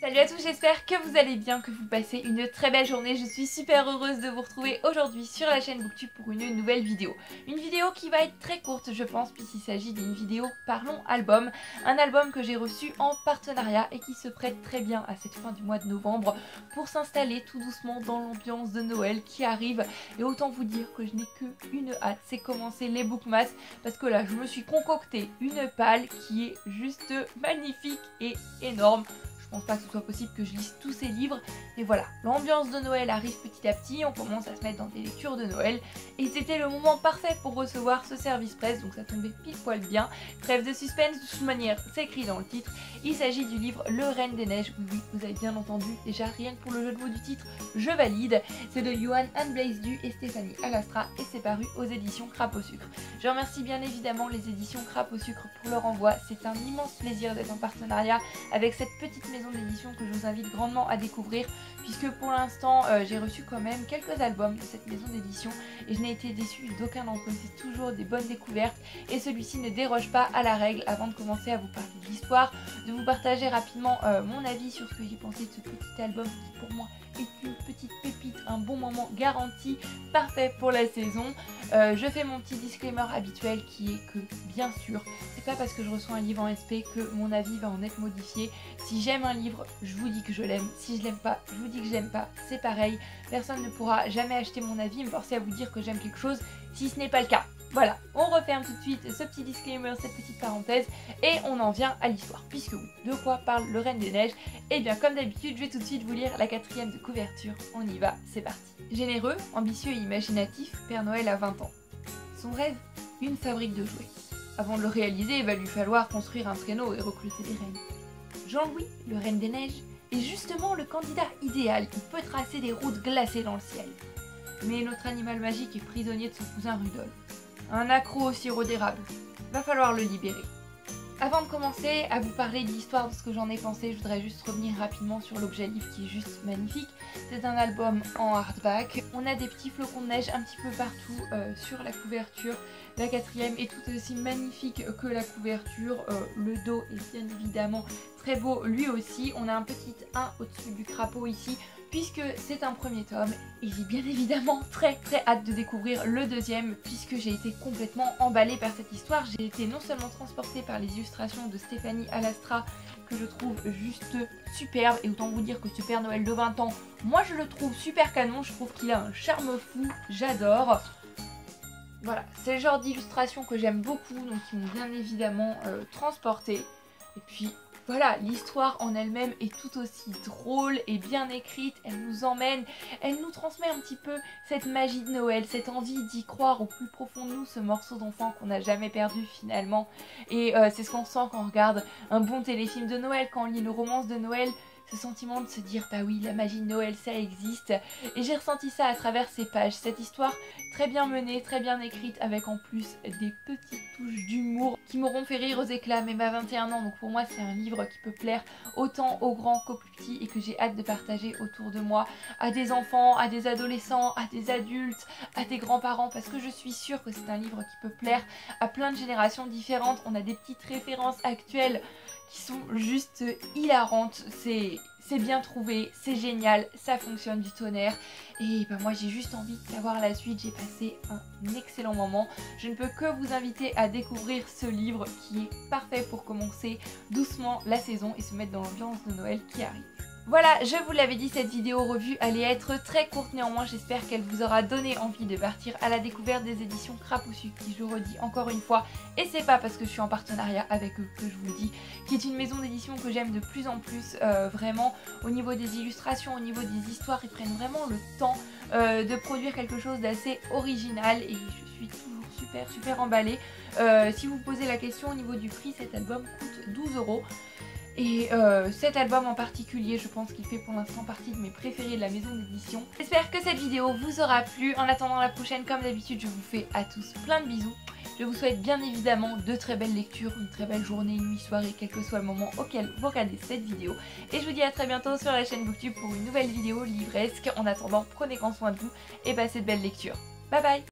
Salut à tous, j'espère que vous allez bien, que vous passez une très belle journée. Je suis super heureuse de vous retrouver aujourd'hui sur la chaîne Booktube pour une nouvelle vidéo. Une vidéo qui va être très courte je pense, puisqu'il s'agit d'une vidéo Parlons Album. Un album que j'ai reçu en partenariat et qui se prête très bien à cette fin du mois de novembre pour s'installer tout doucement dans l'ambiance de Noël qui arrive. Et autant vous dire que je n'ai qu'une hâte, c'est commencer les Bookmas, parce que là je me suis concocté une palle qui est juste magnifique et énorme. Je pense pas que ce soit possible que je lise tous ces livres, et voilà, l'ambiance de Noël arrive petit à petit, on commence à se mettre dans des lectures de Noël, et c'était le moment parfait pour recevoir ce service presse, donc ça tombait pile poil bien. Trêve de suspense, de toute manière, c'est écrit dans le titre, il s'agit du livre Le Reine des Neiges, oui, vous avez bien entendu, déjà rien que pour le jeu de mots du titre, je valide, c'est de Johan Anne-Blaise-Du et Stéphanie Alastra, et c'est paru aux éditions Crapaud Sucre. Je remercie bien évidemment les éditions Crapaud Sucre pour leur envoi, c'est un immense plaisir d'être en partenariat avec cette petite maison d'édition que je vous invite grandement à découvrir, puisque pour l'instant j'ai reçu quand même quelques albums de cette maison d'édition et je n'ai été déçue d'aucun d'entre eux, c'est toujours des bonnes découvertes et celui-ci ne déroge pas à la règle. Avant de commencer à vous parler de l'histoire, de vous partager rapidement mon avis sur ce que j'ai pensé de ce petit album qui pour moi est une petite pépite, un bon moment garanti, parfait pour la saison. Je fais mon petit disclaimer habituel qui est que bien sûr c'est pas parce que je reçois un livre en SP que mon avis va en être modifié. Si j'aime un livre, je vous dis que je l'aime, si je l'aime pas, je vous dis que je l'aime pas, c'est pareil. Personne ne pourra jamais acheter mon avis et me forcer à vous dire que j'aime quelque chose si ce n'est pas le cas. Voilà, on referme tout de suite ce petit disclaimer, cette petite parenthèse, et on en vient à l'histoire. Puisque oui, de quoi parle Le Reine des Neiges? Et bien comme d'habitude, je vais tout de suite vous lire la 4e de couverture. On y va, c'est parti. Généreux, ambitieux et imaginatif, Père Noël a 20 ans. Son rêve, une fabrique de jouets. Avant de le réaliser, il va lui falloir construire un traîneau et recruter des reines. Jean-Louis, le Reine des Neiges, est justement le candidat idéal qui peut tracer des routes glacées dans le ciel. Mais notre animal magique est prisonnier de son cousin Rudolf. Un accro au sirop d'érable. Va falloir le libérer. Avant de commencer à vous parler de l'histoire de ce que j'en ai pensé, je voudrais juste revenir rapidement sur l'objet livre qui est juste magnifique. C'est un album en hardback. On a des petits flocons de neige un petit peu partout sur la couverture. La 4e est tout aussi magnifique que la couverture. Le dos est bien évidemment très beau lui aussi. On a un petit 1 au-dessus du crapaud ici, puisque c'est un premier tome et j'ai bien évidemment très hâte de découvrir le deuxième, puisque j'ai été complètement emballée par cette histoire. J'ai été non seulement transportée par les illustrations de Stéphanie Alastra que je trouve juste superbe, et autant vous dire que ce Père Noël de 20 ans, moi je le trouve super canon, je trouve qu'il a un charme fou, j'adore. Voilà, c'est le genre d'illustration que j'aime beaucoup, donc qui m'ont bien évidemment transportée. Et puis voilà, l'histoire en elle-même est tout aussi drôle et bien écrite, elle nous emmène, elle nous transmet un petit peu cette magie de Noël, cette envie d'y croire au plus profond de nous, ce morceau d'enfant qu'on n'a jamais perdu finalement. Et c'est ce qu'on sent quand on regarde un bon téléfilm de Noël, quand on lit une romance de Noël, ce sentiment de se dire bah oui, la magie de Noël ça existe. Et j'ai ressenti ça à travers ces pages, cette histoire très bien menée, très bien écrite, avec en plus des petites touches d'humour qui m'auront fait rire aux éclats, même à 21 ans, donc pour moi c'est un livre qui peut plaire autant aux grands qu'aux plus petits et que j'ai hâte de partager autour de moi, à des enfants, à des adolescents, à des adultes, à des grands-parents, parce que je suis sûre que c'est un livre qui peut plaire à plein de générations différentes. On a des petites références actuelles qui sont juste hilarantes, c'est bien trouvé, c'est génial, ça fonctionne du tonnerre. Et ben moi j'ai juste envie de savoir la suite, j'ai passé un excellent moment. Je ne peux que vous inviter à découvrir ce livre qui est parfait pour commencer doucement la saison et se mettre dans l'ambiance de Noël qui arrive. Voilà, je vous l'avais dit, cette vidéo revue allait être très courte, néanmoins j'espère qu'elle vous aura donné envie de partir à la découverte des éditions Crapaud Sucre, qui, je le redis encore une fois, et c'est pas parce que je suis en partenariat avec eux que je vous le dis, qui est une maison d'édition que j'aime de plus en plus, vraiment au niveau des illustrations, au niveau des histoires, ils prennent vraiment le temps de produire quelque chose d'assez original et je suis toujours super emballée. Si vous posez la question au niveau du prix, cet album coûte 12 €. Et cet album en particulier, je pense qu'il fait pour l'instant partie de mes préférés de la maison d'édition. J'espère que cette vidéo vous aura plu. En attendant la prochaine, comme d'habitude, je vous fais à tous plein de bisous. Je vous souhaite bien évidemment de très belles lectures, une très belle journée, nuit, soirée, quel que soit le moment auquel vous regardez cette vidéo. Et je vous dis à très bientôt sur la chaîne Booktube pour une nouvelle vidéo livresque. En attendant, prenez grand soin de vous et passez de belles lectures. Bye bye!